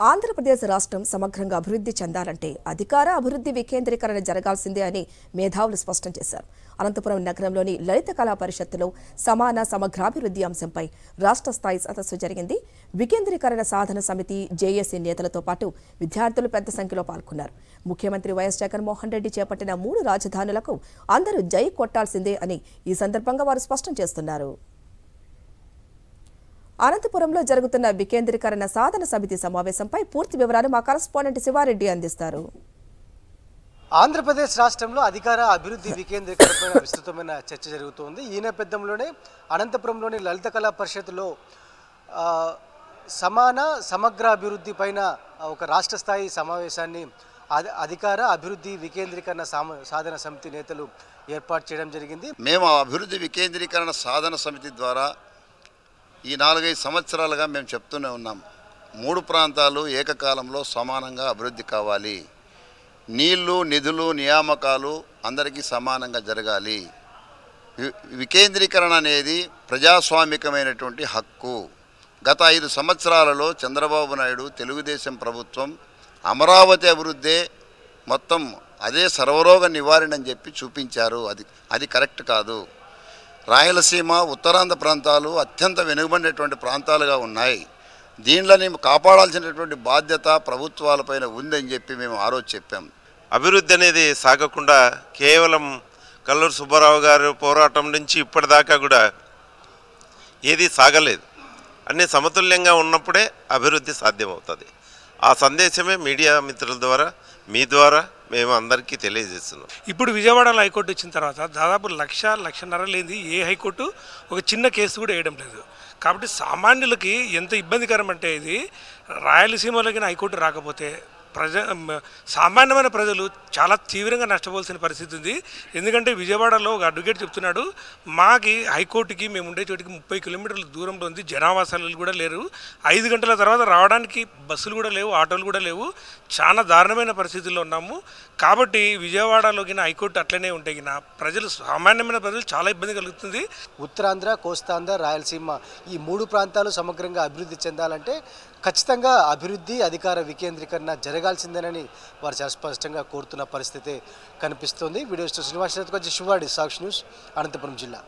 ఆంధ్రప్రదేశ్ రాష్ట్రం సమగ్రంగా అభివృద్ధి చెందాలంటే అధికార అభివృద్ధి వికేంద్రీకరణ జరగాల్సిందే అని మేధావులు స్పష్టం చేశారు. అనంతపురం నగరంలోని లలిత కళా పరిషత్తులో సమాన సమగ్రాభివృద్ధి అంశంపై రాష్ట్ర స్థాయి సదస్సు జరిగింది. వికేంద్రీకరణ సాధన సమితి జేఏసీ నేతలతో పాటు విద్యార్థులు పెద్ద సంఖ్యలో పాల్గొన్నారు. ముఖ్యమంత్రి వైఎస్ జగన్మోహన్ రెడ్డి చేపట్టిన 3 రాజధానులకు అందరూ జై కొట్టాల్సిందే అని ఈ సందర్భంగా వారు స్పష్టం చేస్తున్నారు. అనంతపురంలో జరుగుతున్న వికేంద్రీకరణ సాధన సమితి సమావేశంపై పూర్తి వివరాలు మా కరెస్పాండెంట్ శివారెడ్డి అందిస్తారు. ఆంధ్రప్రదేశ్ రాష్ట్రంలో అధికార అభివృద్ధి వికేంద్రీకరణపై విస్తృతమైన చర్చ జరుగుతోంది. ఈ నేపథ్యంలోనే అనంతపురంలోని లలిత కళా పరిషత్తులో సమాన సమగ్ర అభివృద్ధి పైన ఒక రాష్ట్ర స్థాయి సమావేశాన్ని అధికార అభివృద్ధి వికేంద్రీకరణ సాధన సమితి నేతలు ఏర్పాటు చేయడం జరిగింది. మేము అభివృద్ధి వికేంద్రీకరణ సాధన సమితి ద్వారా ఈ 4-5 సంవత్సరాలుగా మేము చెప్తూనే ఉన్నాం. 3 ప్రాంతాలు ఏకకాలంలో సమానంగా అభివృద్ధి కావాలి. నీళ్లు, నిధులు, నియామకాలు అందరికీ సమానంగా జరగాలి. వికేంద్రీకరణ అనేది ప్రజాస్వామికమైనటువంటి హక్కు. గత 5 సంవత్సరాలలో చంద్రబాబు నాయుడు తెలుగుదేశం ప్రభుత్వం అమరావతి అభివృద్ధే మొత్తం అదే సర్వరోగ నివారణ అని చెప్పి చూపించారు. అది కరెక్ట్ కాదు. రాయలసీమ, ఉత్తరాంధ్ర ప్రాంతాలు అత్యంత వెనుకబడినటువంటి ప్రాంతాలుగా ఉన్నాయి. దీనిని కాపాడాల్సినటువంటి బాధ్యత ప్రభుత్వాలపైన ఉందని చెప్పి మేము ఆ రోజు చెప్పాం. అభివృద్ధి అనేది సాగకుండా కేవలం కల్లూరు సుబ్బారావు గారు పోరాటం నుంచి ఇప్పటిదాకా కూడా ఏది సాగలేదు. అన్నీ సమతుల్యంగా ఉన్నప్పుడే అభివృద్ధి సాధ్యమవుతుంది. ఆ సందేశమే మీడియా మిత్రుల ద్వారా మీ ద్వారా మేము అందరికీ తెలియజేస్తున్నాం. ఇప్పుడు విజయవాడలో హైకోర్టు వచ్చిన తర్వాత దాదాపు 1-1.5 లేని ఏ హైకోర్టు ఒక చిన్న కేసు కూడా వేయడం లేదు. కాబట్టి సామాన్యులకి ఎంత ఇబ్బందికరం అంటే ఇది రాయలసీమలోకి హైకోర్టు రాకపోతే సామాన్యమైన ప్రజలు చాలా తీవ్రంగా నష్టపోవాల్సిన పరిస్థితి ఉంది. ఎందుకంటే విజయవాడలో ఒక అడ్వకేట్ చెప్తున్నాడు, మాకి హైకోర్టుకి మేము ఉండే చోటికి 30 కిలోమీటర్ల దూరంలో ఉంది, జనావాసాలు కూడా లేరు, 5 గంటల తర్వాత రావడానికి బస్సులు కూడా లేవు, ఆటోలు కూడా లేవు, చాలా దారుణమైన పరిస్థితుల్లో ఉన్నాము. కాబట్టి విజయవాడలోకి హైకోర్టు అట్లనే ఉంటే ప్రజలు సామాన్యమైన ప్రజలు చాలా ఇబ్బంది కలుగుతుంది. ఉత్తరాంధ్ర, కోస్తాంధ్ర, రాయలసీమ ఈ 3 ప్రాంతాలు సమగ్రంగా అభివృద్ధి చెందాలంటే ఖచ్చితంగా అభివృద్ధి అధికార వికేంద్రీకరణ జరగాల్సిందేనని వారు చాలా స్పష్టంగా కోరుతున్న పరిస్థితి కనిపిస్తోంది. వీడియో శ్రీనివాస్ శివాడి, సాక్షి న్యూస్, అనంతపురం జిల్లా.